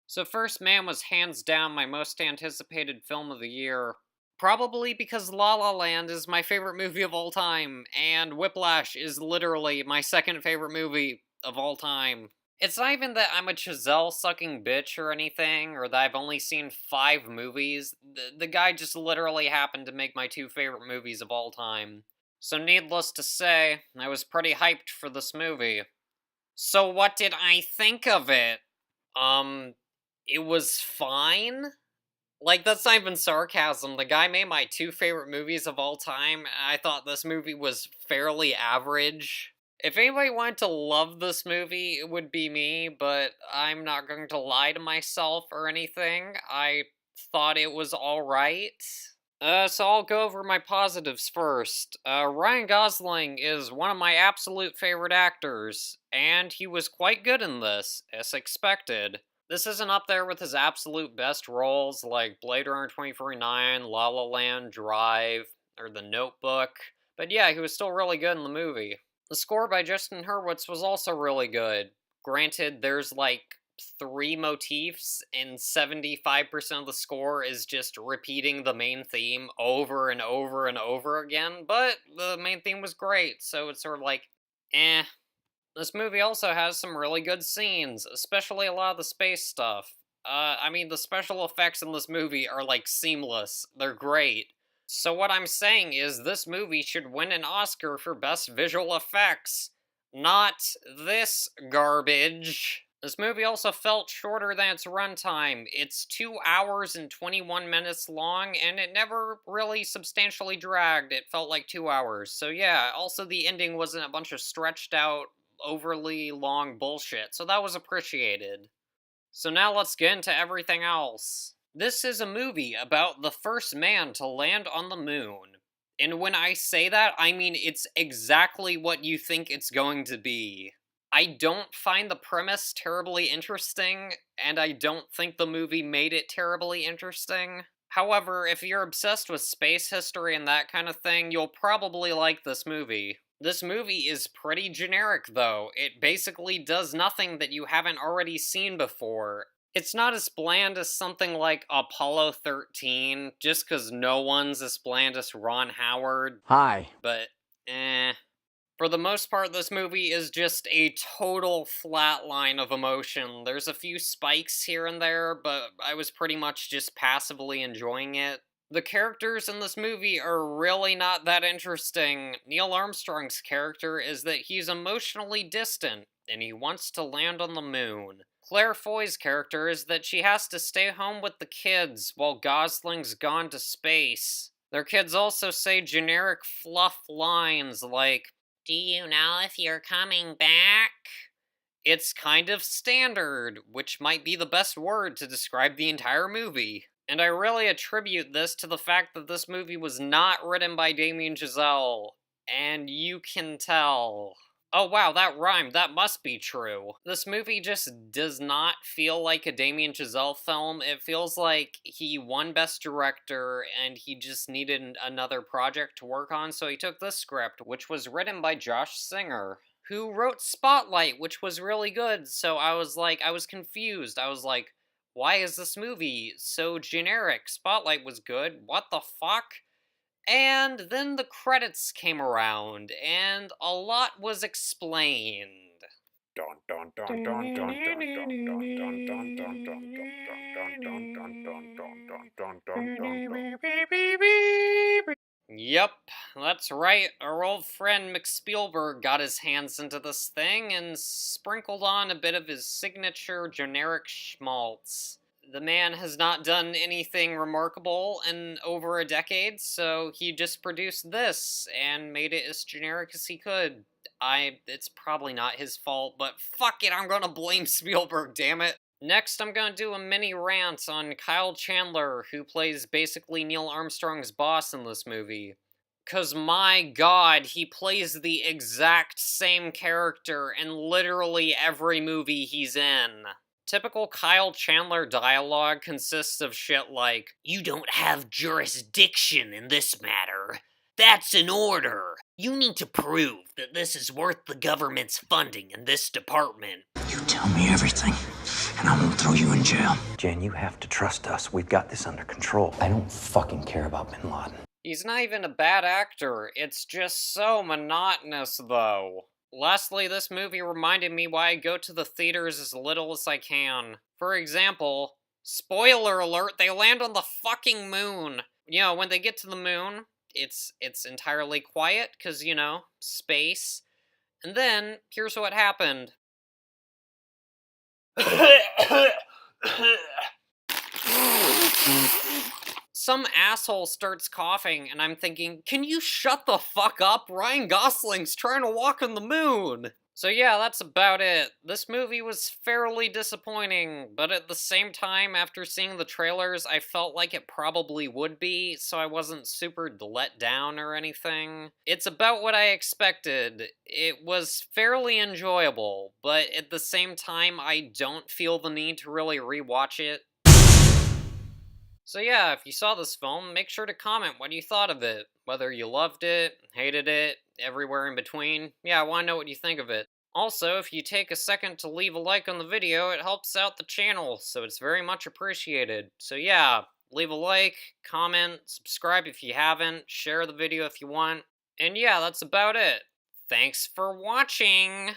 So First Man was hands down my most anticipated film of the year. Probably because La La Land is my favorite movie of all time, and Whiplash is literally my second favorite movie of all time. It's not even that I'm a Chazelle sucking bitch or anything, or that I've only seen 5 movies. The guy just literally happened to make my two favorite movies of all time. So needless to say, I was pretty hyped for this movie. So what did I think of it? Um, it was fine. Like, that's not even sarcasm. The guy made my two favorite movies of all time. I thought this movie was fairly average. If anybody wanted to love this movie, it would be me, but I'm not going to lie to myself or anything. I thought it was alright. So I'll go over my positives first. Ryan Gosling is one of my absolute favorite actors, and he was quite good in this, as expected. This isn't up there with his absolute best roles like Blade Runner 2049, La La Land, Drive, or The Notebook, but yeah, he was still really good in the movie. The score by Justin Hurwitz was also really good. Granted, there's like 3 motifs, and 75% of the score is just repeating the main theme over and over and over again, but the main theme was great, so it's sort of like, eh. This movie also has some really good scenes, especially a lot of the space stuff. The special effects in this movie are like seamless. They're great. So what I'm saying is this movie should win an Oscar for Best Visual Effects, not this garbage. This movie also felt shorter than its runtime. It's 2 hours and 21 minutes long, and it never really substantially dragged. It felt like 2 hours. So yeah, also the ending wasn't a bunch of stretched out, overly long bullshit, so that was appreciated. So now let's get into everything else. This is a movie about the first man to land on the moon. And when I say that, I mean it's exactly what you think it's going to be. I don't find the premise terribly interesting, and I don't think the movie made it terribly interesting. However, if you're obsessed with space history and that kind of thing, you'll probably like this movie. This movie is pretty generic, though. It basically does nothing that you haven't already seen before. It's not as bland as something like Apollo 13, just because no one's as bland as Ron Howard. Hi. But, eh. For the most part, this movie is just a total flatline of emotion. There's a few spikes here and there, but I was pretty much just passively enjoying it. The characters in this movie are really not that interesting. Neil Armstrong's character is that he's emotionally distant, and he wants to land on the moon. Claire Foy's character is that she has to stay home with the kids while Gosling's gone to space. Their kids also say generic fluff lines like, "Do you know if you're coming back?" It's kind of standard, which might be the best word to describe the entire movie. And I really attribute this to the fact that this movie was not written by Damien Chazelle. And you can tell. Oh wow, that rhymed. That must be true. This movie just does not feel like a Damien Chazelle film. It feels like he won Best Director and he just needed another project to work on, so he took this script, which was written by Josh Singer, who wrote Spotlight, which was really good. So I was confused. I was like, why is this movie so generic? Spotlight was good. What the fuck? And then the credits came around, and a lot was explained. Yep, that's right. Our old friend McSpielberg got his hands into this thing and sprinkled on a bit of his signature generic schmaltz. The man has not done anything remarkable in over a decade, so he just produced this and made it as generic as he could. It's probably not his fault, but fuck it, I'm gonna blame Spielberg, damn it. Next, I'm gonna do a mini rant on Kyle Chandler, who plays basically Neil Armstrong's boss in this movie. 'Cause my god, he plays the exact same character in literally every movie he's in. Typical Kyle Chandler dialogue consists of shit like, "You don't have jurisdiction in this matter. That's an order. You need to prove that this is worth the government's funding in this department." You tell me everything, and I won't throw throw you in jail. Jan, you have to trust us. We've got this under control. I don't fucking care about Bin Laden. He's not even a bad actor, it's just so monotonous, though. Lastly, this movie reminded me why I go to the theaters as little as I can. For example, spoiler alert, they land on the fucking moon. You know, when they get to the moon, it's entirely quiet, because, you know, space. And then, here's what happened. Some asshole starts coughing, and I'm thinking, can you shut the fuck up? Ryan Gosling's trying to walk on the moon! So yeah, that's about it. This movie was fairly disappointing, but at the same time, after seeing the trailers, I felt like it probably would be, so I wasn't super let down or anything. It's about what I expected. It was fairly enjoyable, but at the same time, I don't feel the need to really rewatch it. So yeah, if you saw this film, make sure to comment what you thought of it. Whether you loved it, hated it, everywhere in between. Yeah, I want to know what you think of it. Also, if you take a second to leave a like on the video, it helps out the channel, so it's very much appreciated. So yeah, leave a like, comment, subscribe if you haven't, share the video if you want. And yeah, that's about it. Thanks for watching!